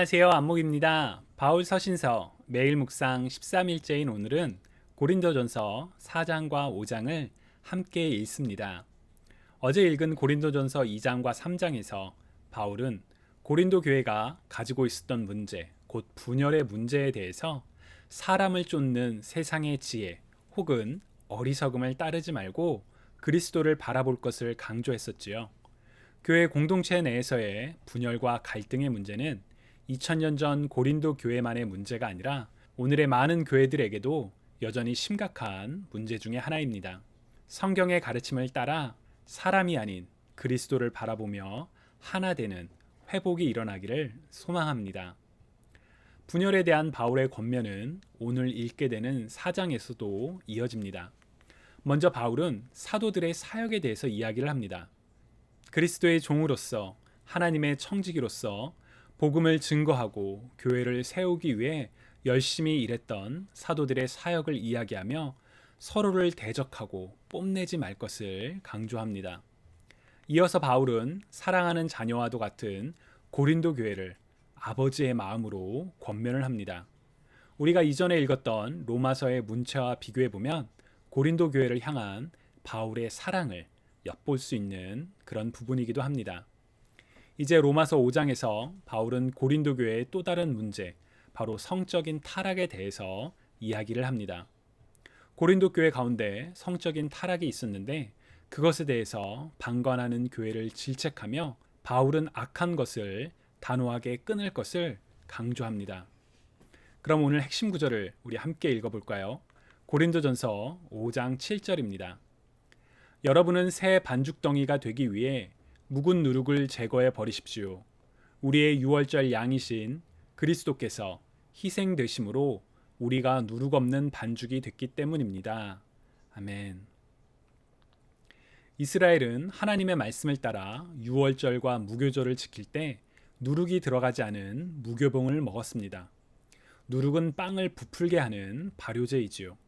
안녕하세요. 안목입니다. 바울 서신서 매일 묵상 13일째인 오늘은 고린도전서 4장과 5장을 함께 읽습니다. 어제 읽은 고린도전서 2장과 3장에서 바울은 고린도 교회가 가지고 있었던 문제, 곧 분열의 문제에 대해서 사람을 쫓는 세상의 지혜 혹은 어리석음을 따르지 말고 그리스도를 바라볼 것을 강조했었지요. 교회 공동체 내에서의 분열과 갈등의 문제는 2000년 전 고린도 교회만의 문제가 아니라 오늘의 많은 교회들에게도 여전히 심각한 문제 중의 하나입니다. 성경의 가르침을 따라 사람이 아닌 그리스도를 바라보며 하나 되는 회복이 일어나기를 소망합니다. 분열에 대한 바울의 권면은 오늘 읽게 되는 4장에서도 이어집니다. 먼저 바울은 사도들의 사역에 대해서 이야기를 합니다. 그리스도의 종으로서 하나님의 청지기로서 복음을 증거하고 교회를 세우기 위해 열심히 일했던 사도들의 사역을 이야기하며 서로를 대적하고 뽐내지 말 것을 강조합니다. 이어서 바울은 사랑하는 자녀와도 같은 고린도 교회를 아버지의 마음으로 권면을 합니다. 우리가 이전에 읽었던 로마서의 문체와 비교해 보면 고린도 교회를 향한 바울의 사랑을 엿볼 수 있는 그런 부분이기도 합니다. 이제 로마서 5장에서 바울은 고린도 교회의 또 다른 문제, 바로 성적인 타락에 대해서 이야기를 합니다. 고린도 교회 가운데 성적인 타락이 있었는데 그것에 대해서 방관하는 교회를 질책하며 바울은 악한 것을 단호하게 끊을 것을 강조합니다. 그럼 오늘 핵심 구절을 우리 함께 읽어볼까요? 고린도전서 5장 7절입니다. 여러분은 새 반죽덩이가 되기 위해 묵은 누룩을 제거해 버리십시오. 우리의 유월절 양이신 그리스도께서 희생되심으로 우리가 누룩 없는 반죽이 됐기 때문입니다. 아멘. 이스라엘은 하나님의 말씀을 따라 유월절과 무교절을 지킬 때 누룩이 들어가지 않은 무교봉을 먹었습니다. 누룩은 빵을 부풀게 하는 발효제이지요.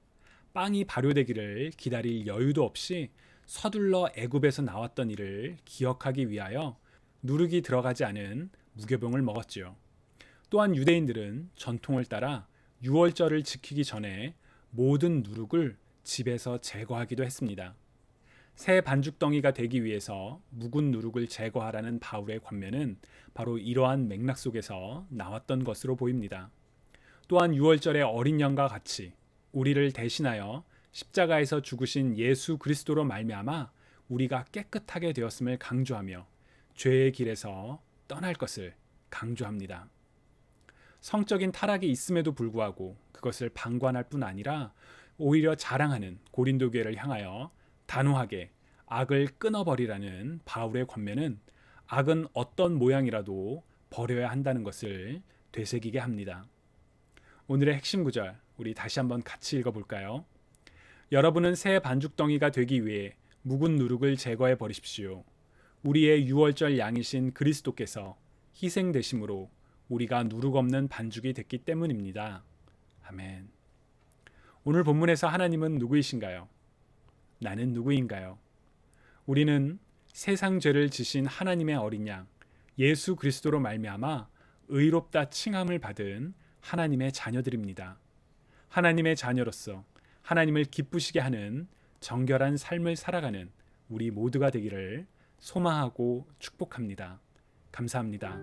빵이 발효되기를 기다릴 여유도 없이 서둘러 애굽에서 나왔던 일을 기억하기 위하여 누룩이 들어가지 않은 무교병을 먹었지요. 또한 유대인들은 전통을 따라 유월절을 지키기 전에 모든 누룩을 집에서 제거하기도 했습니다. 새 반죽덩이가 되기 위해서 묵은 누룩을 제거하라는 바울의 권면은 바로 이러한 맥락 속에서 나왔던 것으로 보입니다. 또한 유월절의 어린 양과 같이 우리를 대신하여 십자가에서 죽으신 예수 그리스도로 말미암아 우리가 깨끗하게 되었음을 강조하며 죄의 길에서 떠날 것을 강조합니다. 성적인 타락이 있음에도 불구하고 그것을 방관할 뿐 아니라 오히려 자랑하는 고린도 교회를 향하여 단호하게 악을 끊어버리라는 바울의 권면은 악은 어떤 모양이라도 버려야 한다는 것을 되새기게 합니다. 오늘의 핵심 구절 우리 다시 한번 같이 읽어볼까요? 여러분은 새 반죽덩이가 되기 위해 묵은 누룩을 제거해 버리십시오. 우리의 유월절 양이신 그리스도께서 희생되심으로 우리가 누룩 없는 반죽이 됐기 때문입니다. 아멘. 오늘 본문에서 하나님은 누구이신가요? 나는 누구인가요? 우리는 세상 죄를 지신 하나님의 어린 양 예수 그리스도로 말미암아 의롭다 칭함을 받은 하나님의 자녀들입니다. 하나님의 자녀로서 하나님을 기쁘시게 하는 정결한 삶을 살아가는 우리 모두가 되기를 소망하고 축복합니다. 감사합니다.